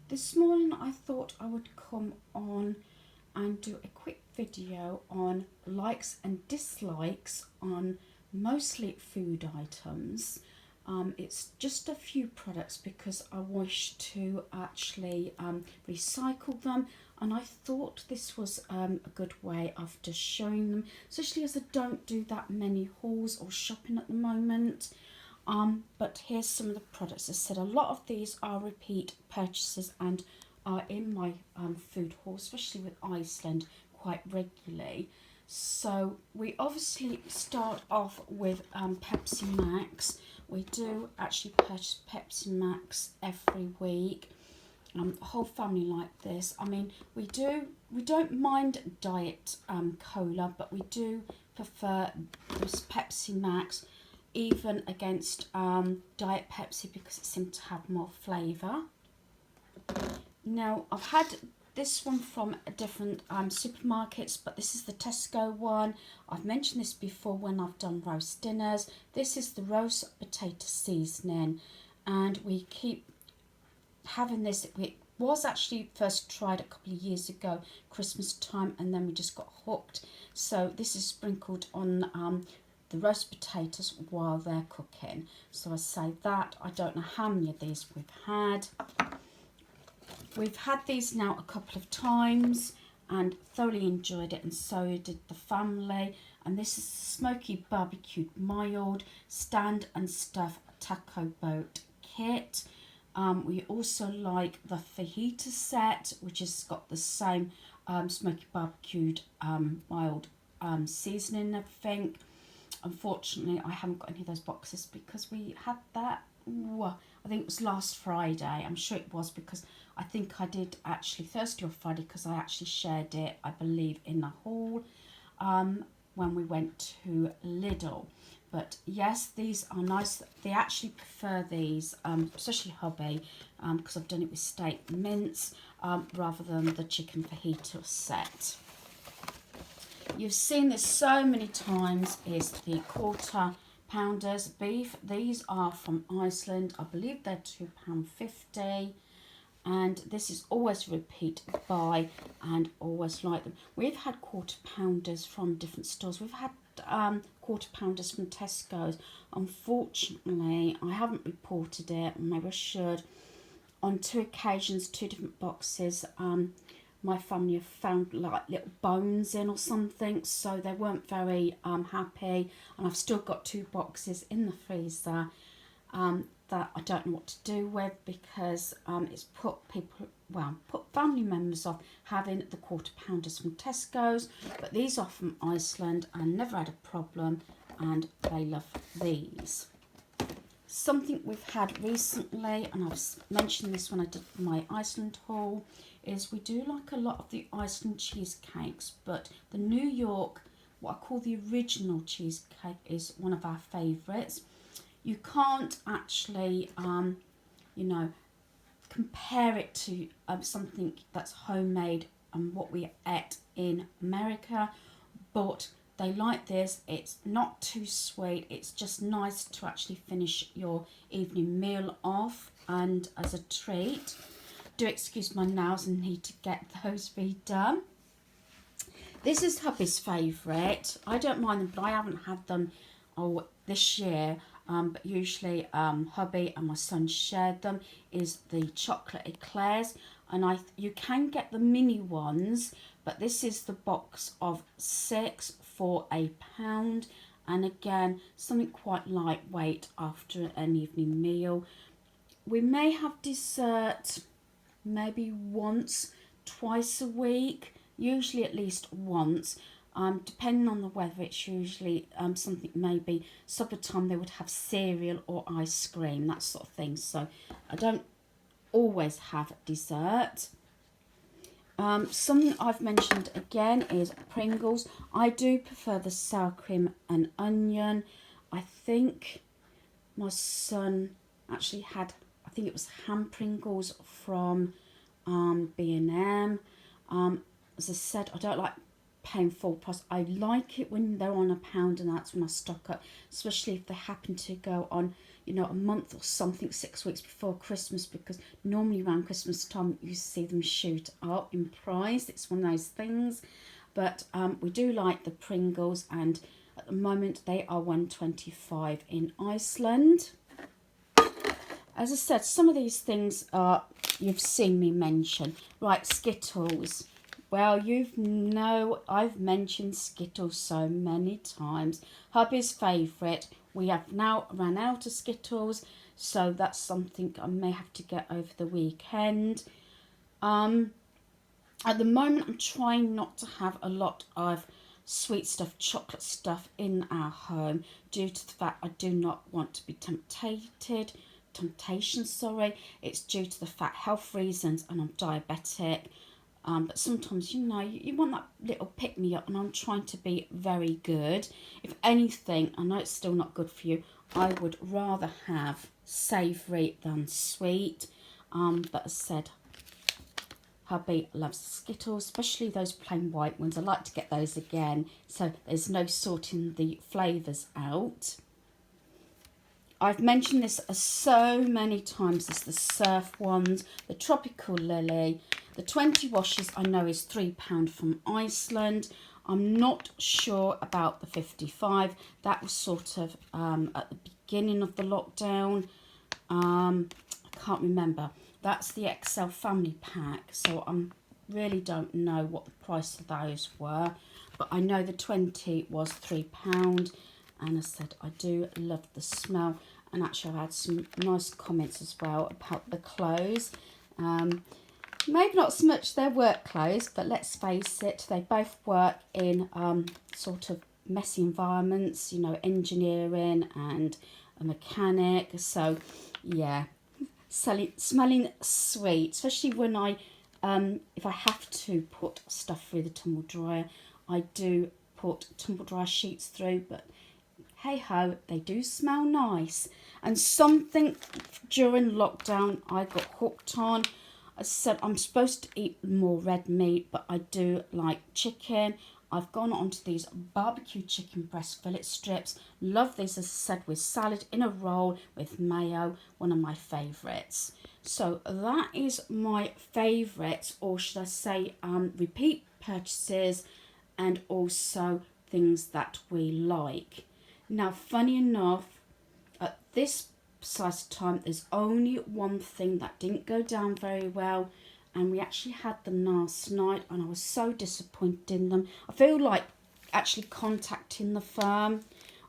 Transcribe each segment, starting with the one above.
This morning I thought I would come on and do a quick video on likes and dislikes on mostly food items. It's just a few products because I wish to actually recycle them, and I thought this was a good way of just showing them, especially as I don't do that many hauls or shopping at the moment. But here's some of the products. As I said, a lot of these are repeat purchases and are in my food haul, especially with Iceland, quite regularly. So we obviously start off with Pepsi Max. We do actually purchase Pepsi Max every week. The whole family like this. I mean, we don't mind diet cola, but we do prefer this Pepsi Max even against Diet Pepsi because it seems to have more flavour. Now, I've had this one from different supermarkets, but this is the Tesco one. I've mentioned this before when I've done roast dinners. This is the roast potato seasoning, and we keep having this. It was actually first tried a couple of years ago, Christmas time, and then we just got hooked. So this is sprinkled on the roast potatoes while they're cooking. So I say that. I don't know how many of these we've had. We've had these now a couple of times and thoroughly enjoyed it, and so did the family. And this is the smoky barbecued mild stand and stuff taco boat kit. We also like the fajita set, which has got the same smoky barbecued mild seasoning and everything. Unfortunately, I haven't got any of those boxes because we had that, I think it was last Friday. I'm sure it was because I think I did actually Thursday or Friday, because I actually shared it, I believe, in the haul when we went to Lidl. But yes, these are nice. They actually prefer these, especially hubby, because I've done it with steak mince rather than the chicken fajita set. You've seen this so many times, is the quarter pounders beef. These are from Iceland. I believe they're £2.50. And this is always repeat buy and always like them. We've had quarter pounders from different stores. We've had quarter pounders from Tesco's. Unfortunately, I haven't reported it. Maybe I should. On 2 occasions, 2 different boxes, my family have found like little bones in or something, so they weren't very happy. And I've still got 2 boxes in the freezer that I don't know what to do with, because it's put family members off having the quarter pounders from Tesco's. But these are from Iceland and never had a problem, and they love these. Something we've had recently, and I've mentioned this when I did my Iceland haul, is we do like a lot of the Iceland cheesecakes, but the New York, what I call the original cheesecake, is one of our favourites. You can't actually, compare it to something that's homemade and what we ate in America, but they like this. It's not too sweet. It's just nice to actually finish your evening meal off, and as a treat. Do excuse my nails and need to get those redone. This is hubby's favourite. I don't mind them, but I haven't had them this year. But usually hubby and my son shared them. Is the chocolate eclairs, and you can get the mini ones, but this is the box of 6 for £1, and again something quite lightweight after an evening meal. We may have dessert maybe once, twice a week, usually at least once. Depending on the weather, it's usually something, maybe supper time they would have cereal or ice cream, that sort of thing. So I don't always have dessert. Something I've mentioned again is Pringles. I do prefer the sour cream and onion. I think my son actually had, I think it was ham Pringles from B&M. As I said, I don't like paying full price. I like it when they're on £1, and that's when I stock up, especially if they happen to go on, you know, a month or something, 6 weeks before Christmas, because normally around Christmas time you see them shoot up in price. It's one of those things. But we do like the Pringles, and at the moment they are 1.25 in Iceland. As I said, some of these things are, you've seen me mention. Right, Skittles. Well, I've mentioned Skittles so many times. Hubby's favourite. We have now run out of Skittles, so that's something I may have to get over the weekend. At the moment, I'm trying not to have a lot of sweet stuff, chocolate stuff in our home, due to the fact I do not want to be temptation. It's due to the fact health reasons, and I'm diabetic. But sometimes, you know, you want that little pick-me-up, and I'm trying to be very good. If anything, I know it's still not good for you, I would rather have savoury than sweet. But as I said, hubby loves Skittles, especially those plain white ones. I like to get those again, so there's no sorting the flavours out. I've mentioned this so many times. It's the surf ones, the tropical lily. The 20 washes I know is £3 from Iceland. I'm not sure about the 55. That was sort of at the beginning of the lockdown. I can't remember. That's the XL family pack, so I really don't know what the price of those were. But I know the 20 was £3. And I said, I do love the smell. And actually, I've had some nice comments as well about the clothes. Maybe not so much their work clothes, but let's face it, they both work in sort of messy environments, you know, engineering and a mechanic. So, yeah, smelling sweet, especially when if I have to put stuff through the tumble dryer, I do put tumble dryer sheets through, but hey ho, they do smell nice. And something during lockdown I got hooked on. I said I'm supposed to eat more red meat, but I do like chicken. I've gone onto these barbecue chicken breast fillet strips. Love these, as I said, with salad in a roll with mayo, one of my favourites. So that is my favourites, or should I say repeat purchases, and also things that we like. Now, funny enough, at this precise time, there's only one thing that didn't go down very well, and we actually had them last night, and I was so disappointed in them. I feel like actually contacting the firm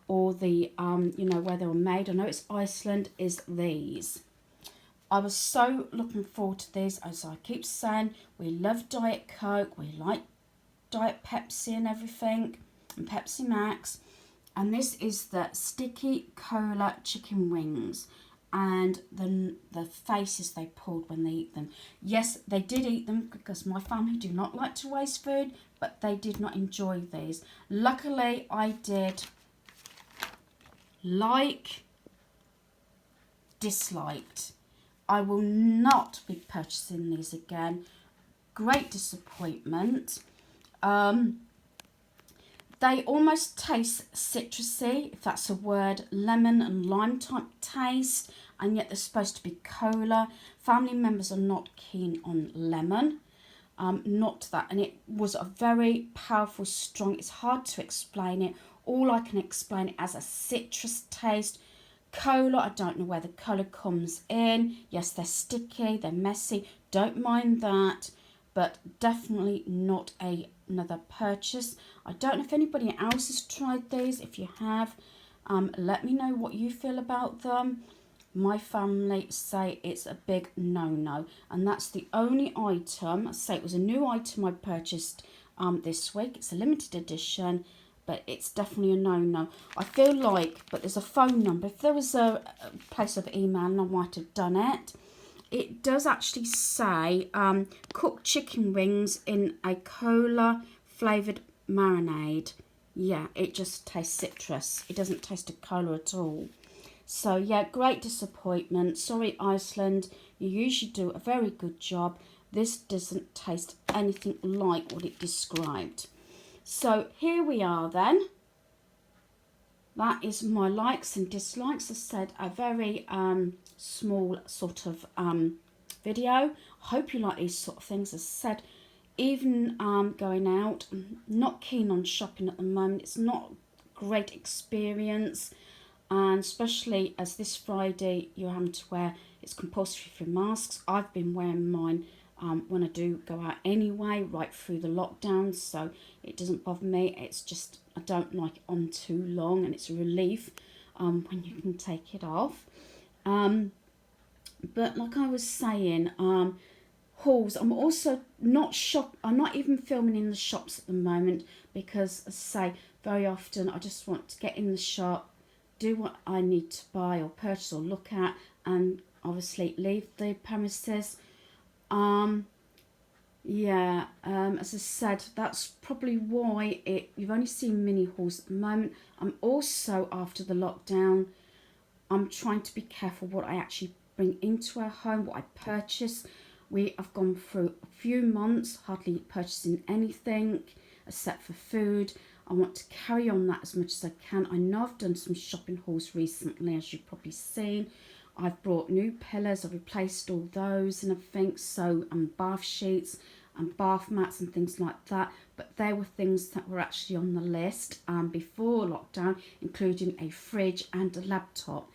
or the, you know, where they were made. I know it's Iceland, is these. I was so looking forward to these. As I keep saying, we love Diet Coke, we like Diet Pepsi and everything, and Pepsi Max. And this is the sticky cola chicken wings, and the faces they pulled when they eat them. Yes, they did eat them because my family do not like to waste food, but they did not enjoy these. Luckily, I did disliked. I will not be purchasing these again. Great disappointment. They almost taste citrusy, if that's a word, lemon and lime type taste, and yet they're supposed to be cola. Family members are not keen on lemon, not that, and it was a very powerful, strong, it's hard to explain it. All I can explain it as a citrus taste. Cola, I don't know where the colour comes in. Yes, they're sticky, they're messy, don't mind that, but definitely not another purchase. I don't know if anybody else has tried these. If you have, let me know what you feel about them. My family say it's a big no-no, and that's the only item. I say it was a new item I purchased this week. It's a limited edition, but it's definitely a no-no. I feel like, but there's a phone number. If there was a place of email, I might have done it. It does actually say cooked chicken wings in a cola flavoured marinade. Yeah, it just tastes citrus. It doesn't taste of cola at all. So, yeah, great disappointment. Sorry, Iceland. You usually do a very good job. This doesn't taste anything like what it described. So, here we are then. that is my likes and dislikes. As I said, a very small sort of video. Hope you like these sort of things. As I said, even going out, I'm not keen on shopping at the moment. It's not a great experience, and especially as this Friday you're having to wear, it's compulsory for masks. I've been wearing mine when I do go out anyway, right through the lockdown, so it doesn't bother me. It's just I don't like it on too long, and it's a relief when you can take it off. But like I was saying, hauls. I'm also not I'm not even filming in the shops at the moment because, as I say, very often I just want to get in the shop, do what I need to buy or purchase or look at, and obviously leave the premises. As I said, that's probably why you've only seen mini hauls at the moment. I'm also, after the lockdown, I'm trying to be careful what I actually bring into our home, what I purchase. We have gone through a few months hardly purchasing anything except for food. I want to carry on that as much as I can. I know I've done some shopping hauls recently, as you've probably seen. I've brought new pillows, I've replaced all those and everything, so bath sheets and bath mats and things like that. But there were things that were actually on the list before lockdown, including a fridge and a laptop.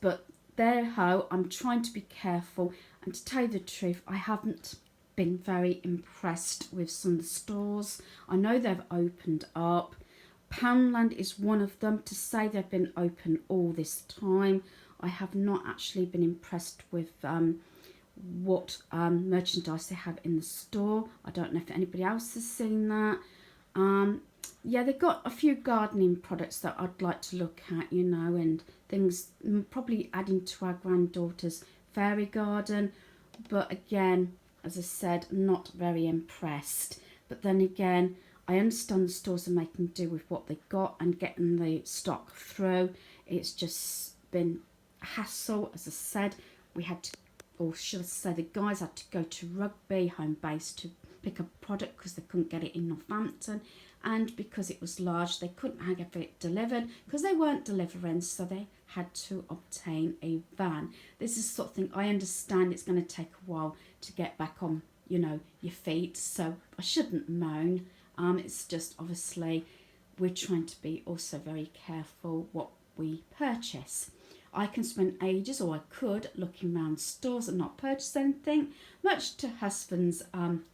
But I'm trying to be careful, and to tell you the truth, I haven't been very impressed with some of the stores. I know they've opened up. Poundland is one of them. To say they've been open all this time, I have not actually been impressed with what merchandise they have in the store. I don't know if anybody else has seen that. They've got a few gardening products that I'd like to look at, and things, probably adding to our granddaughter's fairy garden. But again, as I said, not very impressed. But then again, I understand the stores are making do with what they got and getting the stock through. It's just been a hassle. As I said, we had to, or should I say, the guys had to go to Rugby home base to pick a product because they couldn't get it in Northampton, and because it was large they couldn't have it delivered because they weren't delivering, so they had to obtain a van. This is the sort of thing I understand. It's going to take a while to get back on your feet, so I shouldn't moan. It's just obviously we're trying to be also very careful what we purchase. I can spend ages, or I could, looking around stores and not purchase anything, much to husband's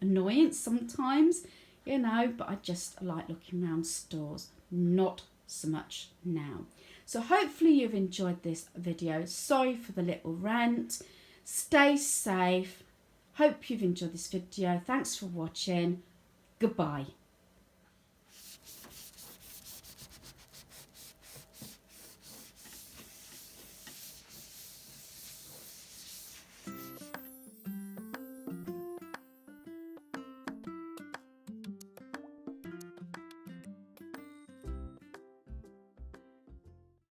annoyance sometimes, but I just like looking around stores, not so much now. So hopefully you've enjoyed this video. Sorry for the little rant. Stay safe. Hope you've enjoyed this video. Thanks for watching. Goodbye.